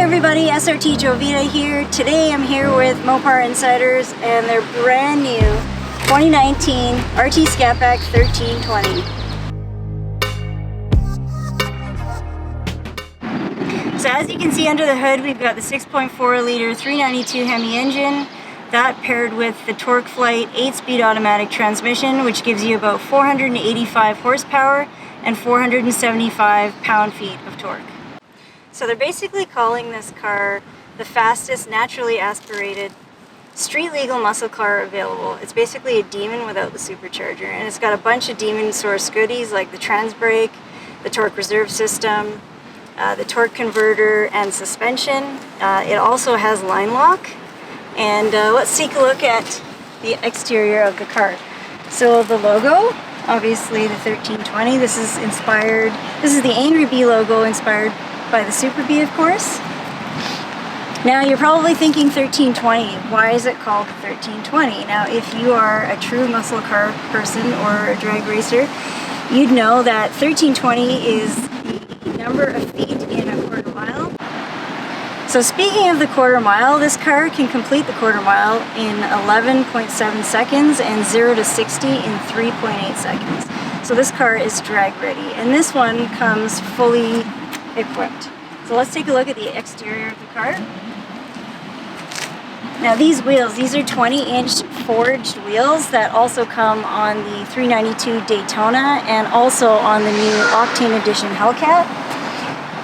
everybody, SRT Jovita here. Today I'm here with Mopar Insiders and their brand new 2019 RT Scatpack 1320. So as you can see under the hood, we've got the 6.4 liter 392 Hemi engine. That paired with the Torque Flight 8-speed automatic transmission, which gives you about 485 horsepower and 475 pound-feet of torque. So they're basically calling this car the fastest naturally aspirated street legal muscle car available. It's basically a Demon without the supercharger, and it's got a bunch of Demon source goodies like the trans brake, the torque reserve system, the torque converter, and suspension. It also has line lock. And let's take a look at the exterior of the car. So the logo, obviously the 1320, this is the Angry Bee logo inspired by the Super Bee, of course. Now you're probably thinking 1320, why is it called 1320? Now if you are a true muscle car person or a drag racer, you'd know that 1320 is the number of feet in a quarter mile. So speaking of the quarter mile, this car can complete the quarter mile in 11.7 seconds and 0 to 60 in 3.8 seconds. So this car is drag ready, and this one comes fully equipped. So let's take a look at the exterior of the car. Now these wheels, these are 20-inch forged wheels that also come on the 392 Daytona and also on the new Octane Edition Hellcat.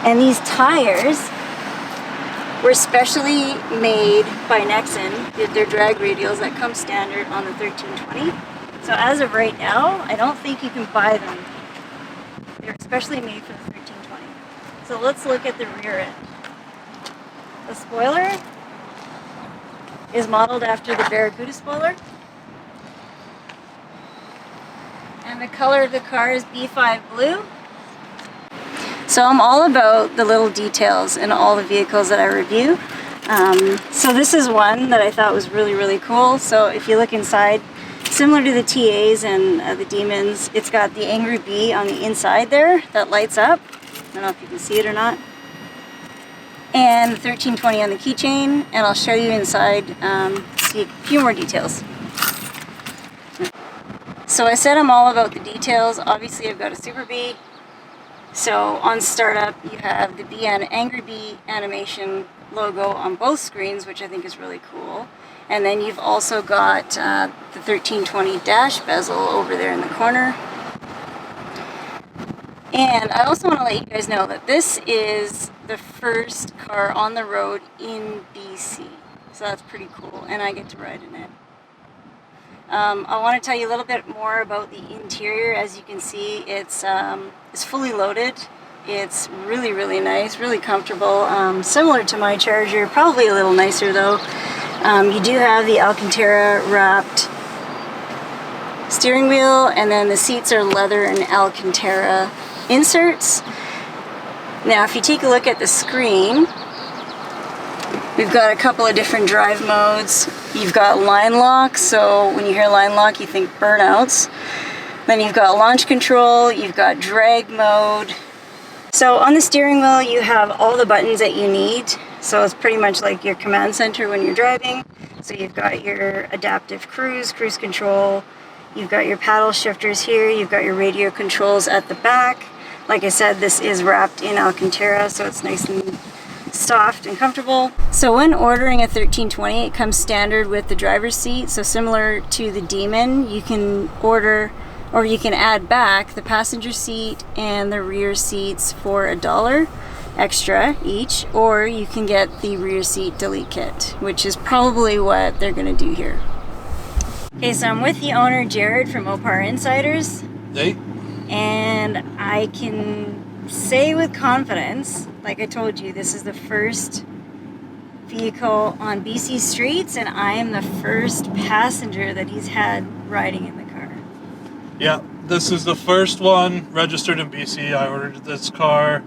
And these tires were specially made by Nexen. They're drag radials that come standard on the 1320. So as of right now, I don't think you can buy them. They're especially made for the 1320. So let's look at the rear end. The spoiler is modeled after the Barracuda spoiler. And the color of the car is B5 blue. So I'm all about the little details in all the vehicles that I review. So this is one that I thought was really, really cool. So if you look inside, similar to the TAs and the Demons, it's got the Angry Bee on the inside there that lights up. I don't know if you can see it or not. And the 1320 on the keychain, and I'll show you inside, see a few more details. So I said I'm all about the details. Obviously I've got a Super Bee. So on startup, you have the Angry Bee animation logo on both screens, which I think is really cool. And then you've also got the 1320 dash bezel over there in the corner. And I also want to let you guys know that this is the first car on the road in BC. So that's pretty cool, and I get to ride in it. I want to tell you a little bit more about the interior. As you can see, it's fully loaded. It's really, really nice, really comfortable. Similar to my Charger, probably a little nicer though. You do have the Alcantara wrapped steering wheel, and then the seats are leather and Alcantara inserts. Now if you take a look at the screen, we've got a couple of different drive modes. You've got line lock, so when you hear line lock you think burnouts. Then you've got launch control, you've got drag mode. So on the steering wheel you have all the buttons that you need. So it's pretty much like your command center when you're driving. So you've got your adaptive cruise control, you've got your paddle shifters here, you've got your radio controls at the back. Like I said, this is wrapped in Alcantara, so it's nice and soft and comfortable. So when ordering a 1320, it comes standard with the driver's seat. So similar to the Demon, you can order, or you can add back the passenger seat and the rear seats for $1 extra each, or you can get the rear seat delete kit, which is probably what they're going to do here. Okay, so I'm with the owner, Jared, from Mopar Insiders. Hey. And I can say with confidence, like I told you, this is the first vehicle on BC streets, and I am the first passenger that he's had riding in the car. Yeah, this is the first one registered in BC. I ordered this car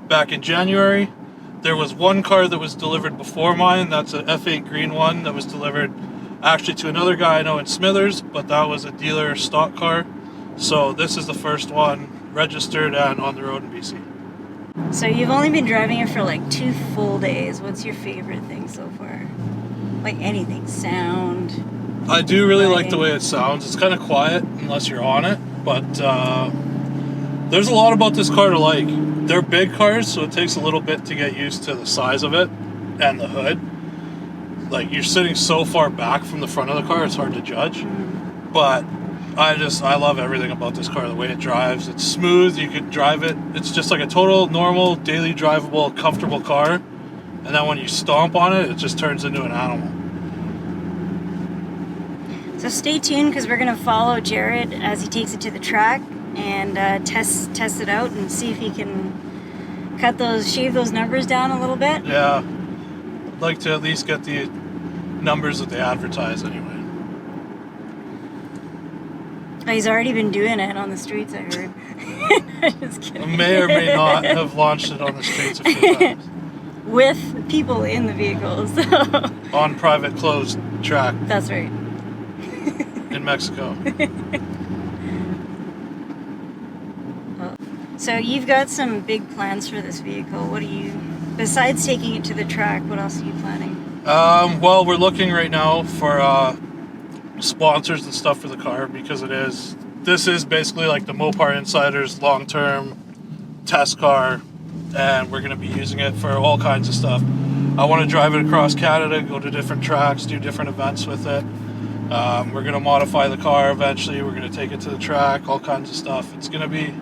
back in January. There was one car that was delivered before mine. That's an F8 green one that was delivered actually to another guy I know in Smithers, but that was a dealer stock car. So this is the first one registered and on the road in BC. So you've only been driving it for like 2 full days. What's your favorite thing so far? Like anything, sound. I do really like the Riding. way it sounds. It's kind of quiet unless you're on it, but there's a lot about this car to like. They're big cars, so it takes a little bit to get used to the size of it and the hood. Like, you're sitting so far back from the front of the car, it's hard to judge. But I love everything about this car. The way it drives, it's smooth. You can drive it. It's just like a total normal, daily drivable, comfortable car. And then when you stomp on it, it just turns into an animal. So stay tuned because we're going to follow Jared as he takes it to the track and test it out and see if he can shave those numbers down a little bit. Yeah, I'd like to at least get the numbers that they advertise anyway. Oh, he's already been doing it on the streets, I heard. Just I kidding. may or may not have launched it on the streets a few times. With people in the vehicles. On private closed track That's right. in Mexico. So you've got some big plans for this vehicle. What do you, besides taking it to the track, what else are you planning? Well, we're looking right now for sponsors and stuff for the car because this is basically like the Mopar Insider's long-term test car, and we're going to be using it for all kinds of stuff. I want to drive it across Canada, go to different tracks, do different events with it. We're going to modify the car eventually. We're going to take it to the track, all kinds of stuff. It's going to be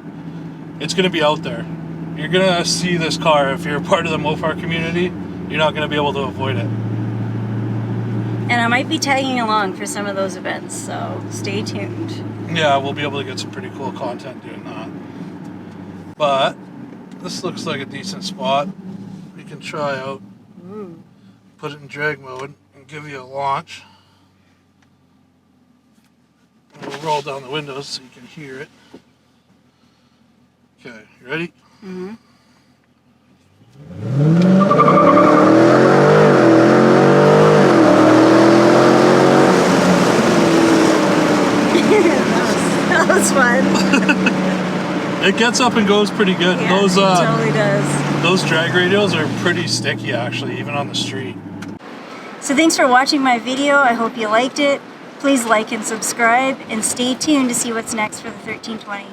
out there. You're going to see this car. If you're a part of the Mopar community, you're not going to be able to avoid it. And I might be tagging along for some of those events, so stay tuned. Yeah, we'll be able to get some pretty cool content doing that. But this looks like a decent spot. We can try out, put it in drag mode, and give you a launch. And we'll roll down the windows so you can hear it. Okay, you ready? Mm-hmm. that was fun. It gets up and goes pretty good. Yeah, Those it totally does. those drag radials are pretty sticky actually, even on the street. So thanks for watching my video. I hope you liked it. Please like and subscribe and stay tuned to see what's next for the 1320.